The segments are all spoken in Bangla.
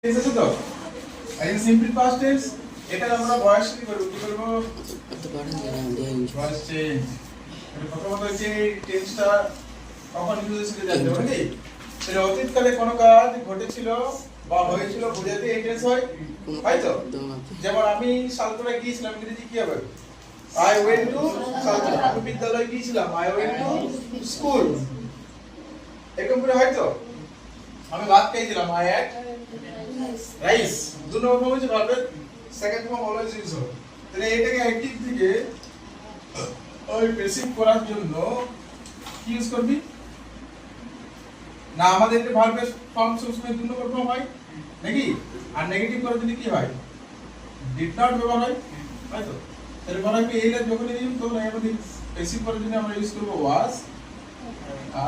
এসেছে তো এই সিম্পল পাস্ট টেন্স এটা আমরা ভয়েস কি করব ভয়েস চেঞ্জ এটা প্রথমত হচ্ছে টেন্সটা কখন ইউজ করে জানতে হবে নাকি সেটা অতীতকালে কোনো কাজ ঘটেছিল বা হয়েছিল বোঝাতে এই টেন্স হয় তাই তো যেমন আমি সালতোরা গিয়েছিলাম ইংরেজি কি হবে I went to সালতোরা আমি বিদ্যালয়ে গিয়েছিলাম I went to school এরকম করে হয় তো আমি ভাত খেয়েছিলাম I ate রাইস দুটো ফর্ম হচ্ছে ভার্বের সেকেন্ড ফর্ম অলওয়েজ ইউজ হবে তাহলে এটাকে অ্যাক্টিভ থেকে ওই প্যাসিভ করার জন্য কি ইউজ করবি না আমাদের যে ভার্বের ফর্ম সবসময় দুটো ফর্ম হয় নাকি আর নেগেটিভ করার জন্য কি হয় ডিড নট ব্যবহার হয় তাই তো তাহলে মনে হয় এই লাইন যখন ইউজ করব না আমাদের প্যাসিভ করার জন্য আমরা ইউজ করব ওয়াজ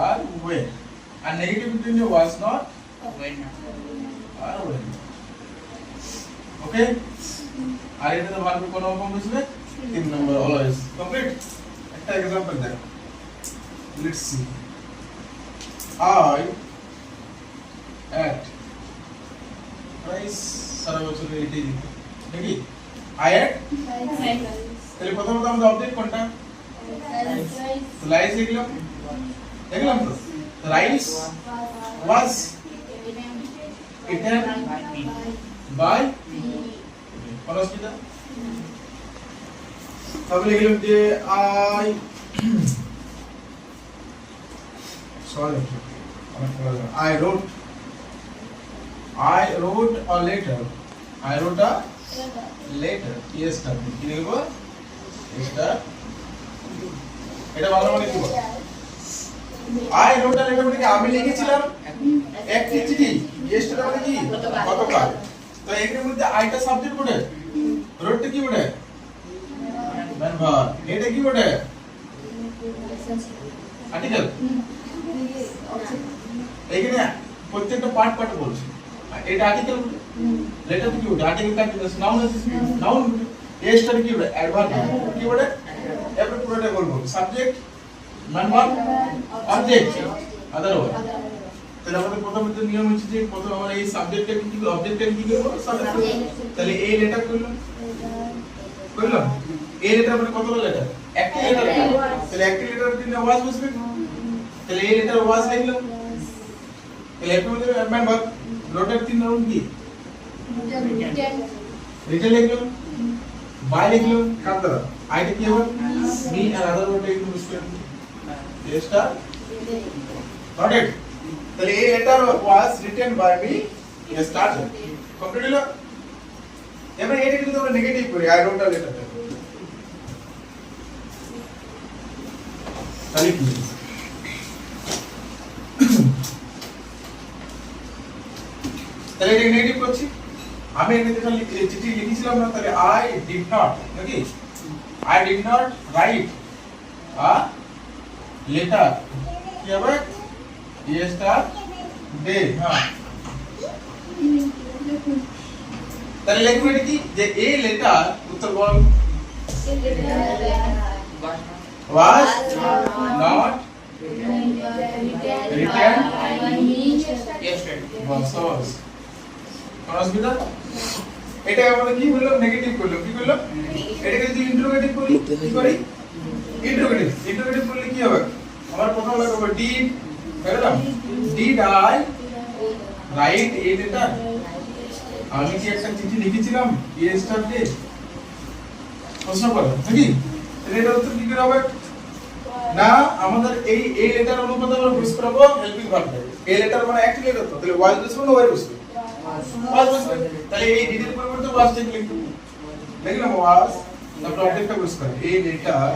আর ওয়েন আর নেগেটিভ এর জন্য ওয়াজ নট ওয়েন আর ওয়েন ওকে আর এটা তো ভার্ব কোন ফর্ম হিসেবে 3 নম্বর অলওয়েজ কমপ্লিট একটা एग्जांपल দেখ let's see I ate rice সারা বছর এটাই দিই নাকি আই এট তাহলে প্রথমত আমাদের অবজেক্ট কোনটা রাইস দেখলাম তো রাইস ওয়াজ eaten by অনস্কিতা তাহলে লিখলাম যে I wrote a letter yes টা কি লিখব এটা ভালো মানে কি বল I wrote a letter মানে কি আমি লিখেছিলাম একটি চিঠি yes টা মানে কি গতকাল তো এর মধ্যে আইটা সাবজেক্ট বটে রোডটা কি বটে ম্যান ভার্ব এটা কি বটে আর্টিকেল এখানে প্রত্যেকটা পার্ট বলছি এটা আর্টিকেল লেটার কি বটে আর্টিকেল কন্টিনিউয়াস নাউন এস্টার কি বটে অ্যাডভার্ব কি বটে এবার পুরোটা বলবো subject man verb object otherwise তাহলে আমাদের প্রথম নিয়ম হচ্ছে যে প্রথম আমরা এই সাবজেক্টটা কি অবজেক্টটা কি করব তাহলে এই লেটার করলাম এই লেটার মানে কতটা লেটার একটা লেটার তাহলে একটা লেটারের জন্য ওয়াজ বসবে তাহলে এই লেটার ওয়াজ লিখলাম তাহলে এর মধ্যে ম্যান ভার্ব রোটার তিন নাউন কি রিটেল লিখলাম বাই লিখলাম কার দ্বারা আইটা কি হবে মি আর আদার ওয়ার্ড ইউজ করব এস্টা নট ইট তাহলে এই letter was written by me start complete হলো এবার এটা কিন্তু আমরা নেগেটিভ করি আই রোট আ লেটার তাহলে কি তাহলে এটা নেগেটিভ করছি আমি এখানে যেটা চিঠি লিখেছিলাম না তাহলে আই ডিড নট নাকি I did not write a letter কি হবে ডে হ্যাঁ তাহলে লিখব এটা কি যে এই লেটার উত্তর বল was not written yesterday অসুবিধা এটা আমরা কি বললাম নেগেটিভ করলাম কি করলাম এটাকে যদি ইন্টারোগেটিভ করি কি করি ইন্টারোগেটিভ করলে কি হবে আমার প্রথম লাগবে ডিড বললাম did I write a letter আমি কি একটা চিঠি লিখেছিলাম ইয়েস্টারডে প্রশ্ন করো নাকি এটা উত্তর কি করে হবে না আমাদের এই লেটার অনুপাতে আমরা ইউজ করব হেল্পিং ভার্ব এই লেটার মানে একটা লেটার তো তাহলে ওয়াজ বসবে না ওয়াই বসবে ওয়াজ বসবে তাহলে এই ডিডের পরিবর্তে ওয়াজ ঠিক লিখব দেখলাম ওয়াজ তারপর অবজেক্টটা ইউজ করে এই letter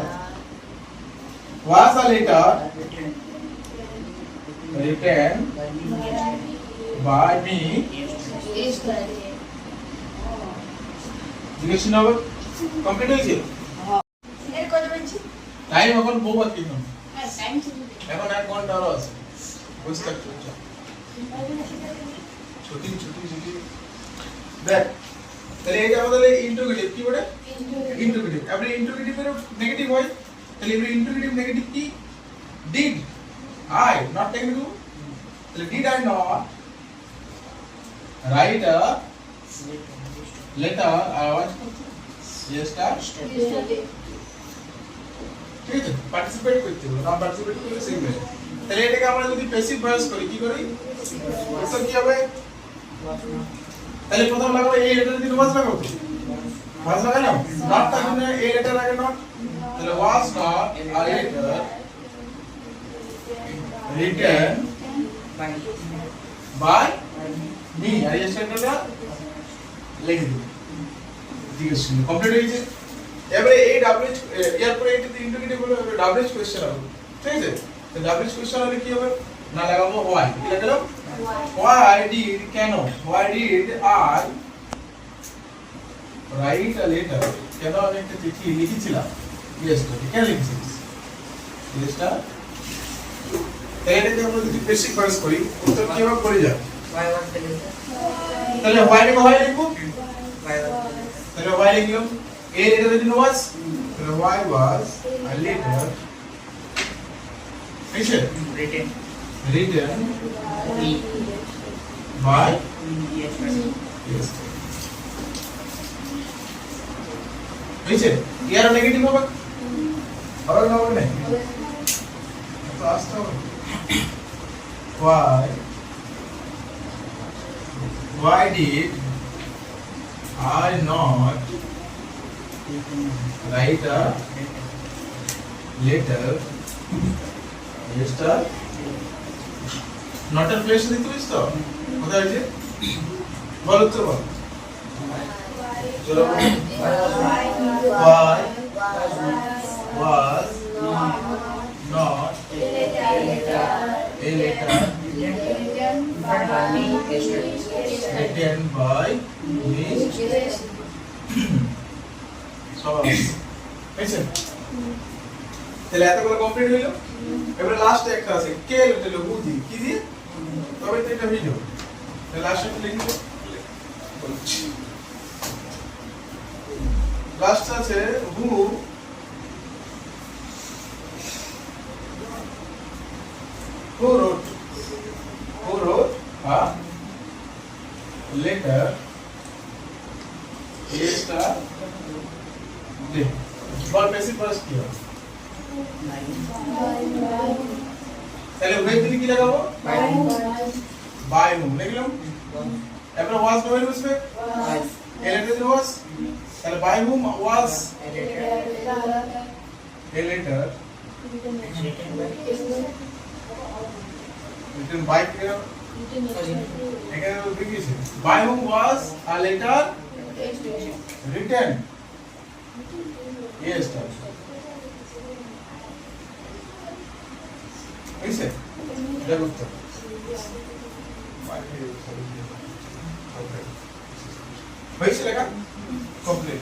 was a letter written by me জিজ্ঞেস না হবে কমপ্লিট হয়েছে এর কত বেঞ্চি টাইম এখন বহু বাকি না হ্যাঁ টাইম এখন 1 ঘন্টা আরো আছে বসে থাকতে হচ্ছে ছোটি দেখ তাহলে এটা আমাদের ইন্টিগ্রেটিভ কি বলে ইন্টিগ্রেটিভ আপনি ইন্টিগ্রেটিভ এর নেগেটিভ হয় তাহলে এর ইন্টিগ্রেটিভ নেগেটিভ কি ডিড আই নট নেগেটিভ তাহলে did I not write a letter আওয়াজ করছে স্টার ঠিক আছে পার্টিসিপেট করতে হবে না পার্টিসিপেট করলে শিখবে তাহলে এটাকে আমরা যদি প্যাসিভ ভয়েস করি কি করি উত্তর কি হবে তাহলে প্রথম লাগাবো এই লেটার দিয়ে ওয়াজ লাগাবো ওয়াজ লাগানো নট তার জন্য এই লেটার আগে নট তাহলে was not a letter written by me আর এই স্টেটমেন্টটা লিখে দিই ঠিক আছে কমপ্লিট হয়েছে এবারে এই ডব্লিউএইচ এর পরে এটা ইন্টিগ্রেটিভ হলো ডব্লিউএইচ কোশ্চেন হবে ঠিক আছে তো ডব্লিউএইচ কোশ্চেন হলে কি হবে না লাগাবো হোয়াই কি লাগালো হোয়াই ডিড কেন why did I write a letter কেন আমি একটা চিঠি লিখেছিলাম ইয়েস্টারডে কেন লিখেছিস ইয়েস্টার এটাকে আমরা যদি বেসিক ভার্স করি উত্তর কি হবে পড়ে যাবে Why was the letter? তাহলে হোয়াই লিখবো হোয়াই লিখবো Why was the letter? তাহলে হোয়াই লিখলাম এই লেটারের জন্য ওয়াজ তাহলে হোয়াই ওয়াজ আ লেটার এসে Written. Written Me. By Yes, madam. Yes এসে ইয়ার নেগেটিভ হবে হবে না হবে না তো আসতে হবে why did I not write a letter yesterday not a place দিতে পারিস তো কোথায় আছে বলো তো বল চলো why was not a letter written by me সবাই বুঝছেন তাহলে এতগুলো কমপ্লিট হইলো এবারে লাস্ট একটা আছে কে লিখলো বুঝি কি দিয়ে তবে তো এটা হইলো তাহলে লাস্ট একটা লিখবো লাস্ট আছে হু wrote a letter yesterday ball passive voice কি হবে তাহলে ওই দিকে কি লাগাবো বাই হুম লিখলাম এরপর ওয়াজ নয় বসবে Was এ লেটার ওয়াজ তাহলে by hmm was a letter a letter written by written by এখানে লিখেছি by hmm was a letter written yesterday হইছে এটা উত্তর হয়েছে লেখা কমপ্লিট